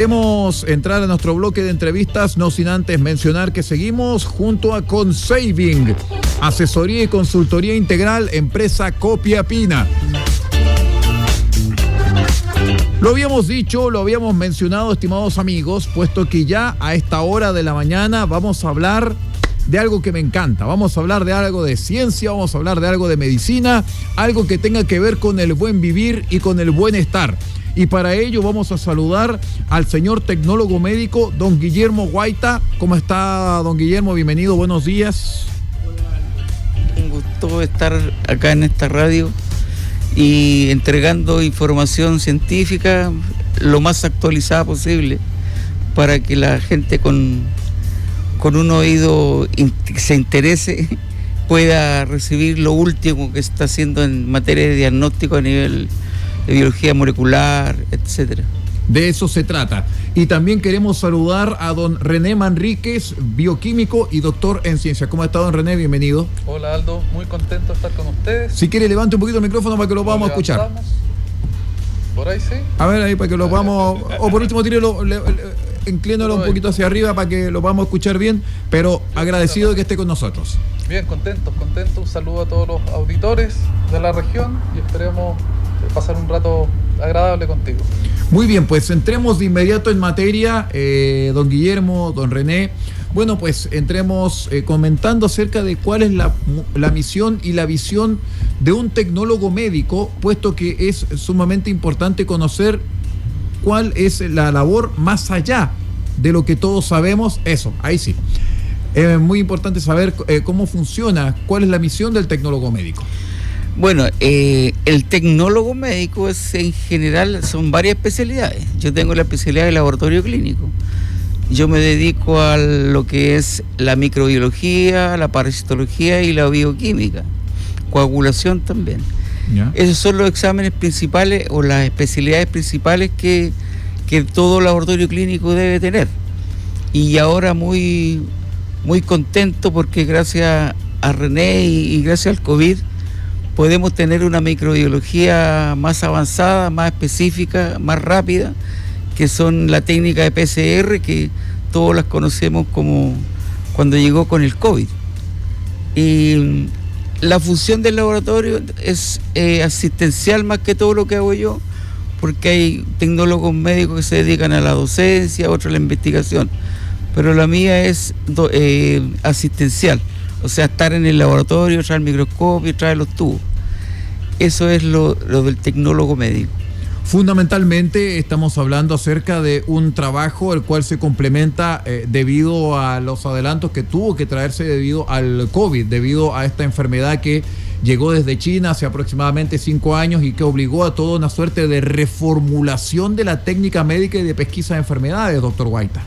Queremos entrar a nuestro bloque de entrevistas, no sin antes mencionar que seguimos junto a Consaving, asesoría y consultoría integral, empresa Copia Pina. Lo habíamos dicho, lo habíamos mencionado, estimados amigos, puesto que ya a esta hora de la mañana vamos a hablar de algo que me encanta. Vamos a hablar de algo de ciencia, vamos a hablar de algo de medicina, algo que tenga que ver con el buen vivir y con el buen estar. Y para ello vamos a saludar al señor tecnólogo médico, don Guillermo Guaita. ¿Cómo está, don Guillermo? Bienvenido, buenos días. Hola, un gusto estar acá en esta radio y entregando información científica lo más actualizada posible para que la gente con un oído que se interese pueda recibir lo último que se está haciendo en materia de diagnóstico a nivel de biología molecular, etcétera. De eso se trata. Y también queremos saludar a don René Manríquez, bioquímico y doctor en ciencia. ¿Cómo está, don René? Bienvenido. Hola, Aldo, muy contento de estar con ustedes. Si quiere, levante un poquito el micrófono para que lo podamos escuchar. Por ahí sí. A ver, ahí para que lo podamos, o por último tírelo, inclínalo un poquito hacia arriba para que lo podamos escuchar bien, pero agradecido de que esté con nosotros. Bien, contento. Un saludo a todos los auditores de la región y esperemos pasar un rato agradable contigo. Muy bien, pues entremos de inmediato en materia, don Guillermo, don René. Bueno, pues entremos comentando acerca de cuál es la misión y la visión de un tecnólogo médico, puesto que es sumamente importante conocer cuál es la labor más allá de lo que todos sabemos. Eso, ahí sí. Es muy importante saber cómo funciona, cuál es la misión del tecnólogo médico. Bueno, el tecnólogo médico es, en general, son varias especialidades. Yo tengo la especialidad de laboratorio clínico. Yo me dedico a lo que es la microbiología, la parasitología y la bioquímica, coagulación también. ¿Ya? Esos son los exámenes principales o las especialidades principales que todo laboratorio clínico debe tener. Y ahora muy contento porque gracias a René y gracias al COVID podemos tener una microbiología más avanzada, más específica, más rápida, que son la técnica de PCR, que todos las conocemos como cuando llegó con el COVID. Y la función del laboratorio es asistencial más que todo lo que hago yo, porque hay tecnólogos médicos que se dedican a la docencia, otros a la investigación, pero la mía es asistencial, o sea, estar en el laboratorio, traer el microscopio, traer los tubos. Eso es lo del tecnólogo médico. Fundamentalmente estamos hablando acerca de un trabajo el cual se complementa debido a los adelantos que tuvo que traerse debido al COVID, debido a esta enfermedad que llegó desde China hace aproximadamente 5 años y que obligó a toda una suerte de reformulación de la técnica médica y de pesquisa de enfermedades, doctor Guaita.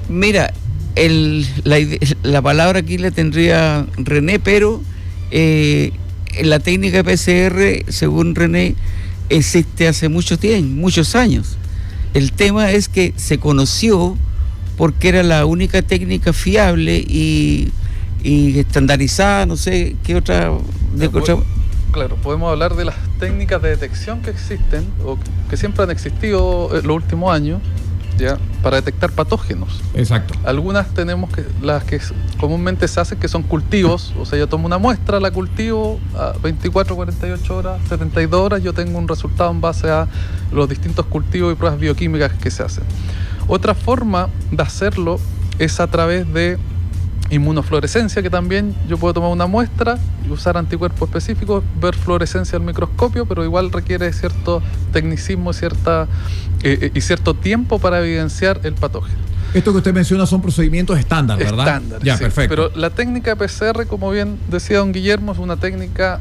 Mira, la palabra aquí la tendría René, pero la técnica PCR, según René, existe hace muchos años. El tema es que se conoció porque era la única técnica fiable y estandarizada, no sé qué otra. Claro, podemos hablar de las técnicas de detección que existen o que siempre han existido en los últimos años, ¿ya? Para detectar patógenos. Exacto. Algunas tenemos las que comúnmente se hacen, que son cultivos, o sea, yo tomo una muestra, la cultivo a 24, 48 horas, 72 horas, yo tengo un resultado en base a los distintos cultivos y pruebas bioquímicas que se hacen. Otra forma de hacerlo es a través de inmunofluorescencia, que también yo puedo tomar una muestra y usar anticuerpos específicos, ver fluorescencia al microscopio, pero igual requiere cierto tecnicismo y cierto tiempo para evidenciar el patógeno. Esto que usted menciona son procedimientos estándar, ¿verdad? Estándar, ya, sí. Perfecto. Pero la técnica de PCR, como bien decía don Guillermo, es una técnica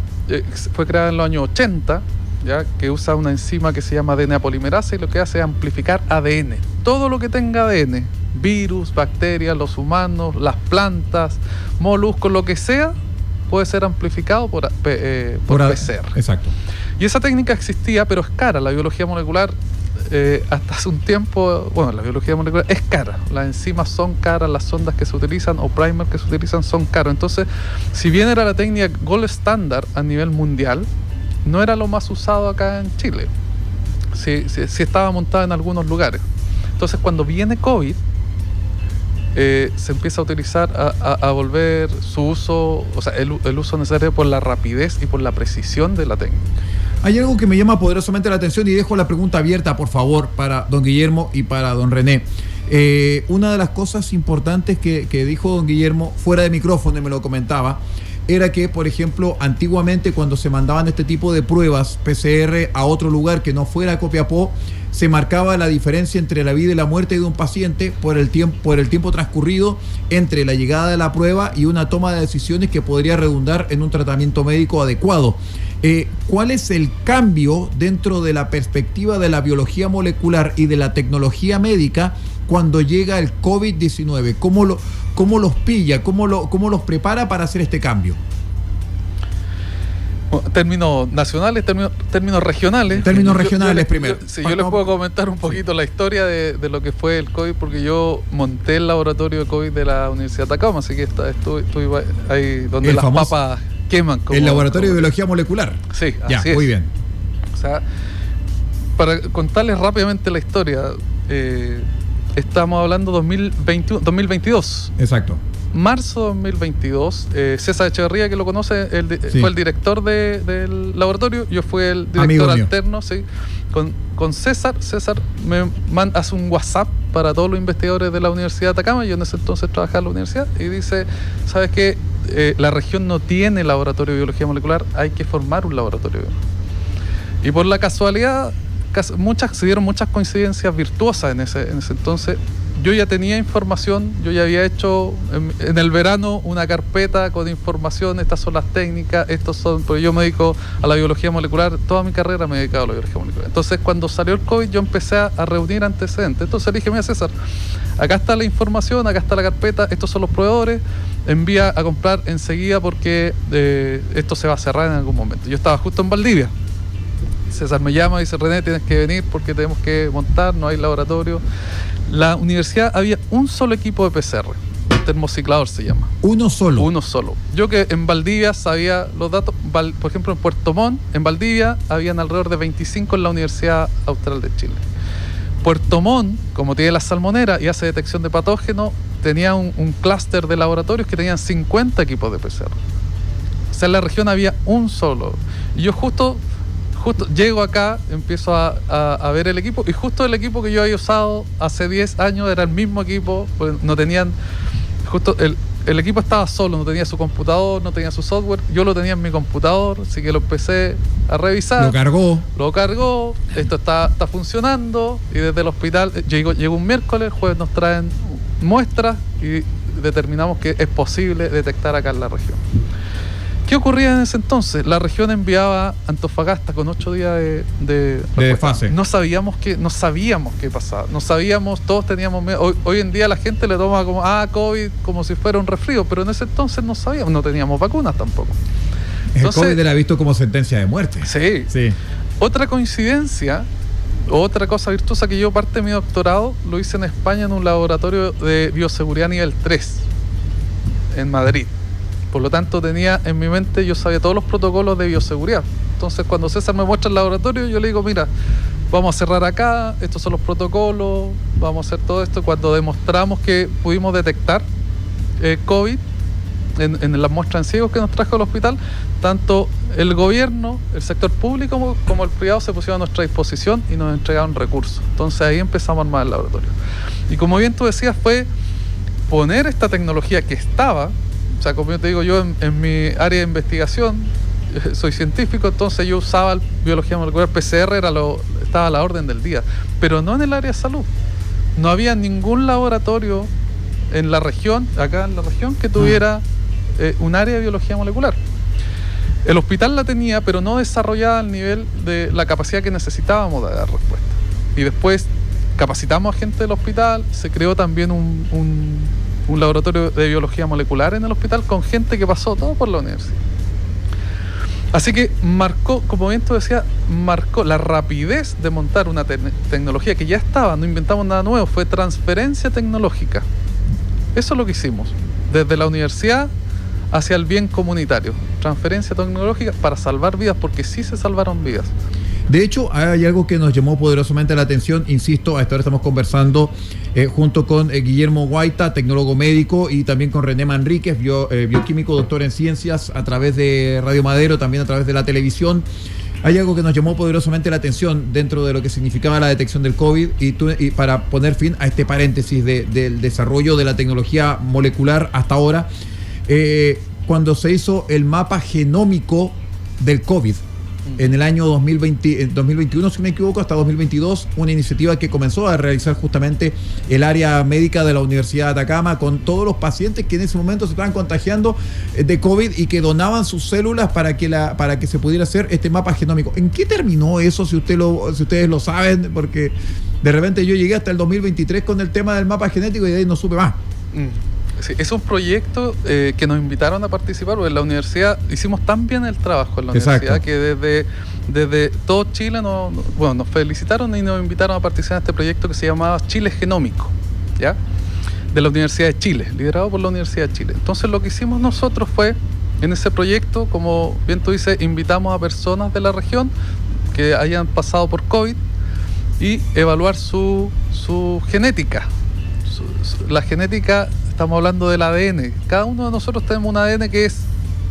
fue creada en los años 80, ¿ya? Que usa una enzima que se llama DNA polimerasa y lo que hace es amplificar ADN. Todo lo que tenga ADN, virus, bacterias, los humanos, las plantas, moluscos, lo que sea, puede ser amplificado por PCR. Exacto. Y esa técnica existía, pero es cara. La biología molecular, hasta hace un tiempo, bueno, la biología molecular es cara. Las enzimas son caras, las sondas que se utilizan o primers que se utilizan son caros. Entonces, si bien era la técnica gold standard a nivel mundial, no era lo más usado acá en Chile. Sí estaba montada en algunos lugares. Entonces, cuando viene COVID, se empieza a utilizar, a volver su uso, o sea, el uso necesario por la rapidez y por la precisión de la técnica. Hay algo que me llama poderosamente la atención y dejo la pregunta abierta, por favor, para don Guillermo y para don René. Una de las cosas importantes que dijo don Guillermo, fuera de micrófono, y me lo comentaba, era que, por ejemplo, antiguamente cuando se mandaban este tipo de pruebas PCR a otro lugar que no fuera Copiapó, se marcaba la diferencia entre la vida y la muerte de un paciente por el tiempo transcurrido entre la llegada de la prueba y una toma de decisiones que podría redundar en un tratamiento médico adecuado. ¿Cuál es el cambio dentro de la perspectiva de la biología molecular y de la tecnología médica cuando llega el COVID-19? ¿Cómo los pilla? ¿Cómo los prepara para hacer este cambio? Bueno, términos nacionales, términos regionales. Términos regionales primero. Yo les puedo comentar un poquito la historia de lo que fue el COVID, porque yo monté el laboratorio de COVID de la Universidad de Atacama, así que estuve ahí donde el las famoso, papas queman. El laboratorio de biología molecular. Sí, ya, así es. Muy bien. O sea, para contarles rápidamente la historia, estamos hablando 2022. Exacto. Marzo de 2022, César Echeverría, que lo conoce, fue el director del laboratorio, yo fui el director alterno, sí, con César. César me hace un WhatsApp para todos los investigadores de la Universidad de Atacama, yo en ese entonces trabajaba en la universidad, y dice, ¿sabes qué? La región no tiene laboratorio de biología molecular, hay que formar un laboratorio. Y por la casualidad, se dieron muchas coincidencias virtuosas en ese entonces. Yo ya tenía información, yo ya había hecho en el verano una carpeta con información, estas son las técnicas, porque yo me dedico a la biología molecular, toda mi carrera me he dedicado a la biología molecular. Entonces, cuando salió el COVID, yo empecé a reunir antecedentes. Entonces le dije, mira, César, acá está la información, acá está la carpeta, estos son los proveedores, envía a comprar enseguida porque esto se va a cerrar en algún momento. Yo estaba justo en Valdivia. César me llama y dice, René, tienes que venir porque tenemos que montar, no hay laboratorio. La universidad había un solo equipo de PCR, termociclador se llama. ¿Uno solo? Uno solo. Yo que en Valdivia sabía los datos, por ejemplo en Puerto Montt, en Valdivia, habían alrededor de 25 en la Universidad Austral de Chile. Puerto Montt, como tiene la salmonera y hace detección de patógenos, tenía un clúster de laboratorios que tenían 50 equipos de PCR. O sea, en la región había un solo. Y yo justo llego acá, empiezo a ver el equipo, y justo el equipo que yo había usado hace 10 años era el mismo equipo, pues no tenían, justo el equipo estaba solo, no tenía su computador, no tenía su software, yo lo tenía en mi computador, así que lo empecé a revisar. Lo cargó, esto está funcionando, y desde el hospital, llegó un miércoles, jueves nos traen muestras y determinamos que es posible detectar acá en la región. ¿Qué ocurría en ese entonces? La región enviaba Antofagasta con 8 días de fase. No sabíamos qué pasaba. No sabíamos, todos teníamos miedo. Hoy en día la gente le toma como, COVID, como si fuera un resfrío, pero en ese entonces no sabíamos, no teníamos vacunas tampoco. Entonces, el COVID era visto como sentencia de muerte. Sí. Otra coincidencia, otra cosa virtuosa, que yo parte de mi doctorado lo hice en España en un laboratorio de bioseguridad nivel 3 en Madrid. Por lo tanto, tenía en mi mente, yo sabía todos los protocolos de bioseguridad. Entonces, cuando César me muestra el laboratorio, yo le digo, mira, vamos a cerrar acá, estos son los protocolos, vamos a hacer todo esto. Cuando demostramos que pudimos detectar COVID en las muestras en ciegos que nos trajo al hospital, tanto el gobierno, el sector público como el privado se pusieron a nuestra disposición y nos entregaron recursos. Entonces, ahí empezamos a armar el laboratorio. Y como bien tú decías, fue poner esta tecnología que estaba. O sea, como yo te digo, yo en mi área de investigación soy científico, entonces yo usaba biología molecular, PCR estaba a la orden del día, pero no en el área de salud. No había ningún laboratorio en la región, acá en la región, que tuviera un área de biología molecular. El hospital la tenía, pero no desarrollada al nivel de la capacidad que necesitábamos de dar respuesta. Y después capacitamos a gente del hospital, se creó también un laboratorio de biología molecular en el hospital con gente que pasó todo por la universidad. Así que marcó, como bien tú decías, marcó la rapidez de montar una tecnología que ya estaba, no inventamos nada nuevo, fue transferencia tecnológica. Eso es lo que hicimos, desde la universidad hacia el bien comunitario, transferencia tecnológica para salvar vidas, porque sí se salvaron vidas. De hecho, hay algo que nos llamó poderosamente la atención, insisto, a esta hora estamos conversando junto con Guillermo Guaita, tecnólogo médico, y también con René Manríquez, bioquímico, doctor en ciencias, a través de Radio Madero, también a través de la televisión. Hay algo que nos llamó poderosamente la atención dentro de lo que significaba la detección del COVID y para poner fin a este paréntesis del desarrollo de la tecnología molecular hasta ahora, cuando se hizo el mapa genómico del COVID en el año 2021, si no me equivoco, hasta 2022, una iniciativa que comenzó a realizar justamente el área médica de la Universidad de Atacama con todos los pacientes que en ese momento se estaban contagiando de COVID y que donaban sus células para que se pudiera hacer este mapa genómico. ¿En qué terminó eso, si ustedes lo saben? Porque de repente yo llegué hasta el 2023 con el tema del mapa genético y de ahí no supe más. Sí, es un proyecto que nos invitaron a participar, porque en la universidad hicimos tan bien el trabajo en la universidad que desde todo Chile nos felicitaron y nos invitaron a participar en este proyecto que se llamaba Chile Genómico, ¿ya? De la Universidad de Chile, liderado por la Universidad de Chile. Entonces lo que hicimos nosotros fue, en ese proyecto, como bien tú dices, invitamos a personas de la región que hayan pasado por COVID y evaluar su genética. La genética, estamos hablando del ADN. Cada uno de nosotros tenemos un ADN que es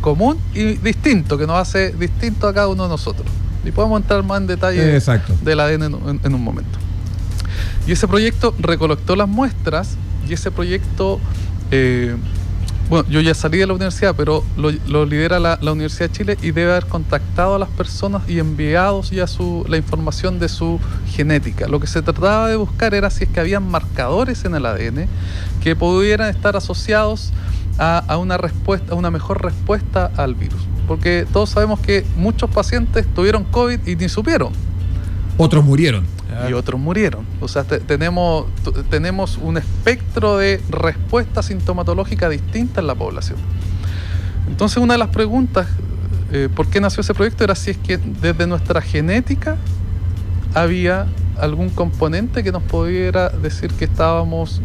común y distinto, que nos hace distinto a cada uno de nosotros. Y podemos entrar más en detalle del ADN en un momento. Y ese proyecto recolectó las muestras y ese proyecto, bueno, yo ya salí de la universidad, pero lo lidera la Universidad de Chile y debe haber contactado a las personas y enviado ya la información de su genética. Lo que se trataba de buscar era si es que habían marcadores en el ADN que pudieran estar asociados a una respuesta, a una mejor respuesta al virus. Porque todos sabemos que muchos pacientes tuvieron COVID y ni supieron. Otros murieron. Y otros murieron. O sea, tenemos un espectro de respuesta sintomatológica distinta en la población. Entonces, una de las preguntas, ¿por qué nació ese proyecto? Era si es que desde nuestra genética había algún componente que nos pudiera decir que estábamos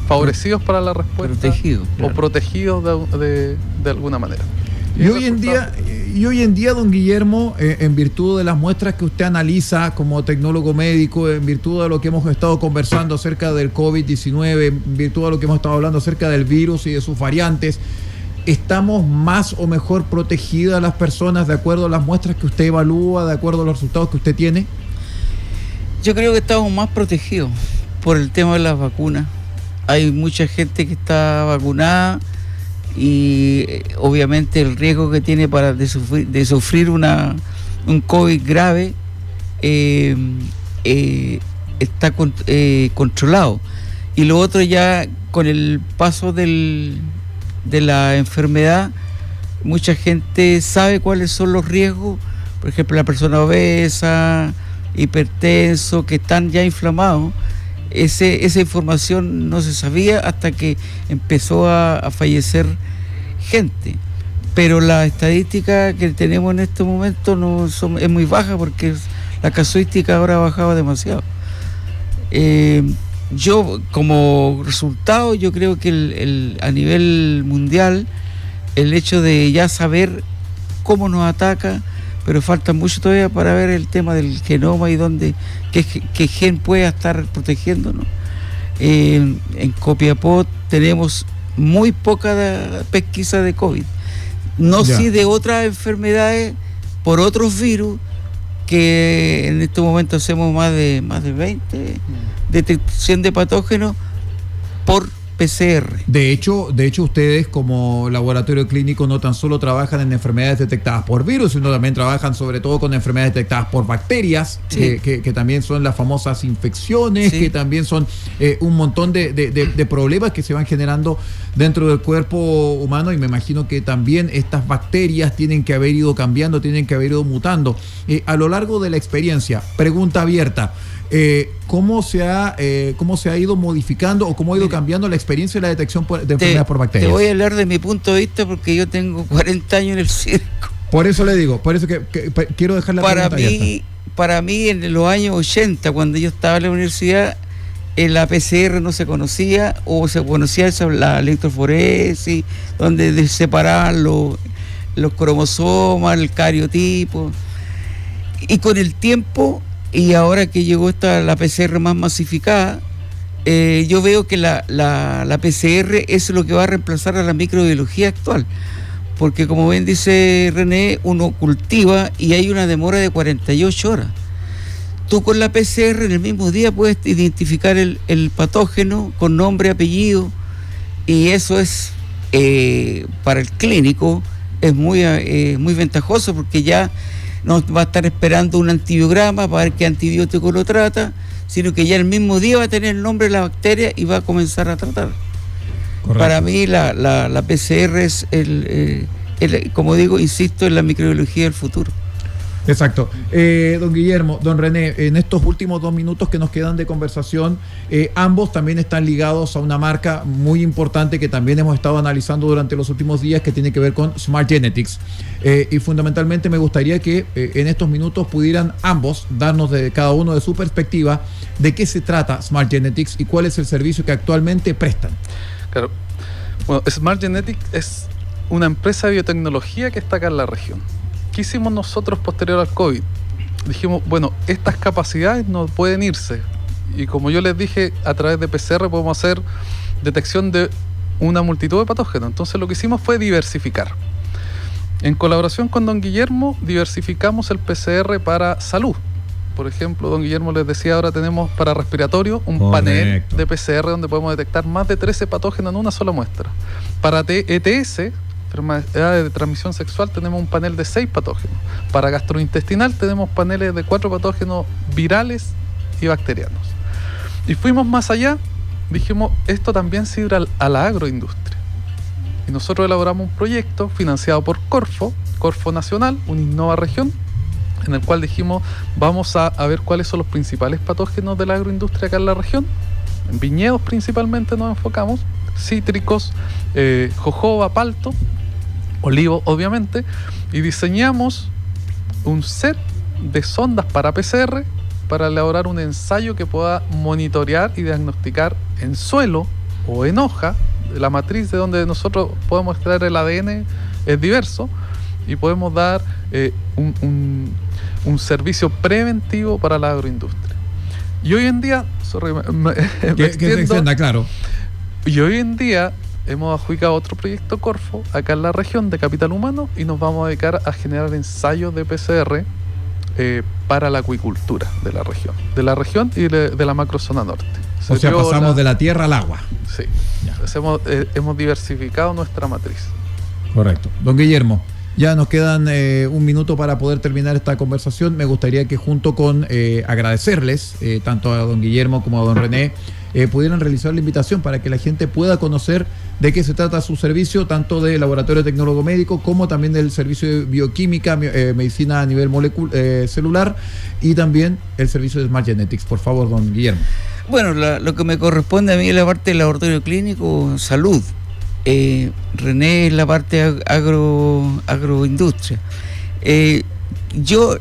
favorecidos para la respuesta. Protegidos. O protegidos de alguna manera. Y hoy en día, don Guillermo, en virtud de las muestras que usted analiza como tecnólogo médico, en virtud de lo que hemos estado conversando acerca del COVID-19, en virtud de lo que hemos estado hablando acerca del virus y de sus variantes, ¿estamos más o mejor protegidas las personas de acuerdo a las muestras que usted evalúa, de acuerdo a los resultados que usted tiene? Yo creo que estamos más protegidos por el tema de las vacunas. Hay mucha gente que está vacunada y obviamente el riesgo que tiene de sufrir un COVID grave está controlado. Y lo otro, ya con el paso de la enfermedad, mucha gente sabe cuáles son los riesgos. Por ejemplo, la persona obesa, hipertenso, que están ya inflamados. Esa información no se sabía hasta que empezó a fallecer gente. Pero la estadística que tenemos en este momento es muy baja, porque la casuística ahora ha bajado demasiado. Yo, como resultado, yo creo que a nivel mundial, el hecho de ya saber cómo nos ataca, pero falta mucho todavía para ver el tema del genoma y qué gen puede estar protegiéndonos. En Copiapó tenemos muy poca pesquisa de COVID. No sí de otras enfermedades por otros virus, que en este momento hacemos más de 20 detección de patógenos por PCR. De hecho, ustedes como laboratorio clínico no tan solo trabajan en enfermedades detectadas por virus, sino también trabajan sobre todo con enfermedades detectadas por bacterias, sí, que también son las famosas infecciones, sí, que también son un montón de problemas que se van generando dentro del cuerpo humano, y me imagino que también estas bacterias tienen que haber ido cambiando, tienen que haber ido mutando. A lo largo de la experiencia, pregunta abierta, ¿cómo se ha ido modificando o cómo ha ido cambiando la experiencia de la detección de enfermedades por bacterias? Te voy a hablar de mi punto de vista, porque yo tengo 40 años en el circo. Por eso le digo, por eso que quiero dejar la pregunta abierta. Para mí, en los años 80, cuando yo estaba en la universidad, la PCR no se conocía, o se conocía la electroforesis, donde separaban los cromosomas, el cariotipo. Y con el tiempo, y ahora que llegó la PCR más masificada, yo veo que la PCR es lo que va a reemplazar a la microbiología actual. Porque como bien dice René, uno cultiva y hay una demora de 48 horas. Tú con la PCR en el mismo día puedes identificar el patógeno con nombre, apellido, y eso es, para el clínico, es muy ventajoso, porque ya no va a estar esperando un antibiograma para ver qué antibiótico lo trata, sino que ya el mismo día va a tener el nombre de la bacteria y va a comenzar a tratar. Correcto. Para mí la PCR es, como digo, insisto, en la microbiología del futuro. Exacto. Don Guillermo, don René, en estos últimos 2 minutos que nos quedan de conversación, ambos también están ligados a una marca muy importante que también hemos estado analizando durante los últimos días, que tiene que ver con Smart Genetics. Y fundamentalmente me gustaría que en estos minutos pudieran ambos darnos de cada uno de su perspectiva de qué se trata Smart Genetics y cuál es el servicio que actualmente prestan. Claro. Bueno, Smart Genetics es una empresa de biotecnología que está acá en la región. ¿Qué hicimos nosotros posterior al COVID? Dijimos, bueno, estas capacidades no pueden irse. Y como yo les dije, a través de PCR podemos hacer detección de una multitud de patógenos. Entonces lo que hicimos fue diversificar. En colaboración con don Guillermo, diversificamos el PCR para salud. Por ejemplo, don Guillermo les decía, ahora tenemos para respiratorio un panel de PCR donde podemos detectar más de 13 patógenos en una sola muestra. Para ETS, enfermedades de transmisión sexual, tenemos un panel de 6 patógenos. Para gastrointestinal tenemos paneles de 4 patógenos virales y bacterianos. Y fuimos más allá, dijimos, esto también sirve a la agroindustria. Y nosotros elaboramos un proyecto financiado por Corfo Nacional, un Innova Región, en el cual dijimos, vamos a ver cuáles son los principales patógenos de la agroindustria acá en la región. En viñedos principalmente nos enfocamos, cítricos, jojoba, palto, olivo obviamente, y diseñamos un set de sondas para PCR para elaborar un ensayo que pueda monitorear y diagnosticar en suelo o en hoja. La matriz de donde nosotros podemos extraer el ADN es diverso y podemos dar un servicio preventivo para la agroindustria. Y hoy en día, claro. Y hoy en día hemos adjudicado otro proyecto Corfo acá en la región de capital humano y nos vamos a dedicar a generar ensayos de PCR para la acuicultura de la región y de la macrozona norte. O sea, pasamos de la tierra al agua. Sí. Hemos diversificado nuestra matriz. Correcto. Don Guillermo, ya nos quedan 1 minuto para poder terminar esta conversación. Me gustaría que junto con agradecerles tanto a don Guillermo como a don René pudieran realizar la invitación para que la gente pueda conocer de qué se trata su servicio, tanto de laboratorio tecnólogo médico como también del servicio de bioquímica, medicina a nivel celular, y también el servicio de Smart Genetics. Por favor, don Guillermo. Bueno, lo que me corresponde a mí es la parte del laboratorio clínico, salud. René es la parte agroindustria. Yo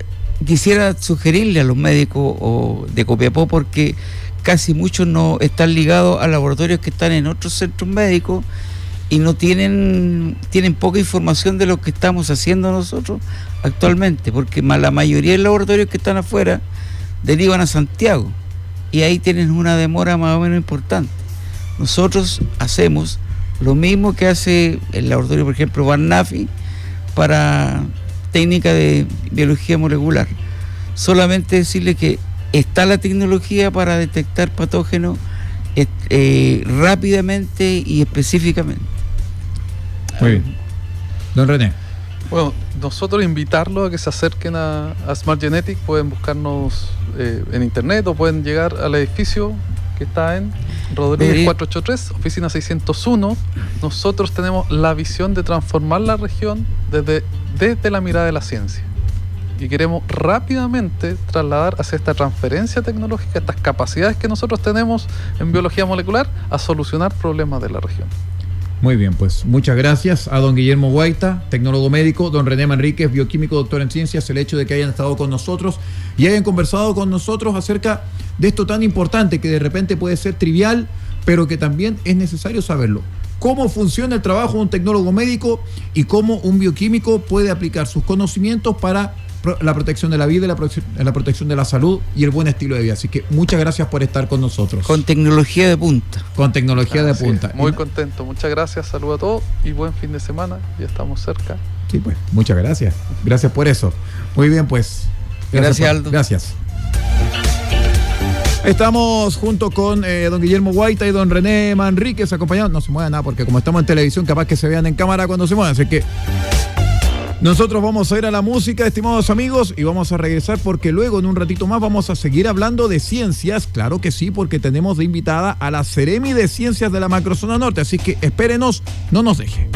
quisiera sugerirle a los médicos de Copiapó, porque casi muchos no están ligados a laboratorios que están en otros centros médicos y no tienen poca información de lo que estamos haciendo nosotros actualmente, porque la mayoría de los laboratorios que están afuera derivan a Santiago y ahí tienen una demora más o menos importante. Nosotros hacemos lo mismo que hace el laboratorio, por ejemplo, Barnafi, para técnica de biología molecular. Solamente decirle que está la tecnología para detectar patógenos rápidamente y específicamente. Muy bien. Don René. Bueno, nosotros invitarlos a que se acerquen a Smart Genetics. Pueden buscarnos en internet o pueden llegar al edificio que está en Rodríguez 483, oficina 601. Nosotros tenemos la visión de transformar la región desde la mirada de la ciencia. Y queremos rápidamente trasladar hacia esta transferencia tecnológica, estas capacidades que nosotros tenemos en biología molecular, a solucionar problemas de la región. Muy bien, pues muchas gracias a don Guillermo Guaita, tecnólogo médico, don René Manríquez, bioquímico, doctor en ciencias, el hecho de que hayan estado con nosotros y hayan conversado con nosotros acerca de esto tan importante que de repente puede ser trivial, pero que también es necesario saberlo. Cómo funciona el trabajo de un tecnólogo médico y cómo un bioquímico puede aplicar sus conocimientos para la protección de la vida, la protección de la salud y el buen estilo de vida. Así que muchas gracias por estar con nosotros. Con tecnología de punta. Con tecnología de punta. Muy contento, muchas gracias, saludos a todos y buen fin de semana, ya estamos cerca. Sí, pues, muchas gracias. Gracias por eso. Muy bien, pues. Gracias Aldo. Gracias. Estamos junto con don Guillermo Guaita y don René Manríquez acompañados. No se muevan nada porque como estamos en televisión, capaz que se vean en cámara cuando se muevan. Así que nosotros vamos a ir a la música, estimados amigos, y vamos a regresar porque luego en un ratito más vamos a seguir hablando de ciencias. Claro que sí, porque tenemos de invitada a la Seremi de Ciencias de la Macrozona Norte. Así que espérenos, no nos deje.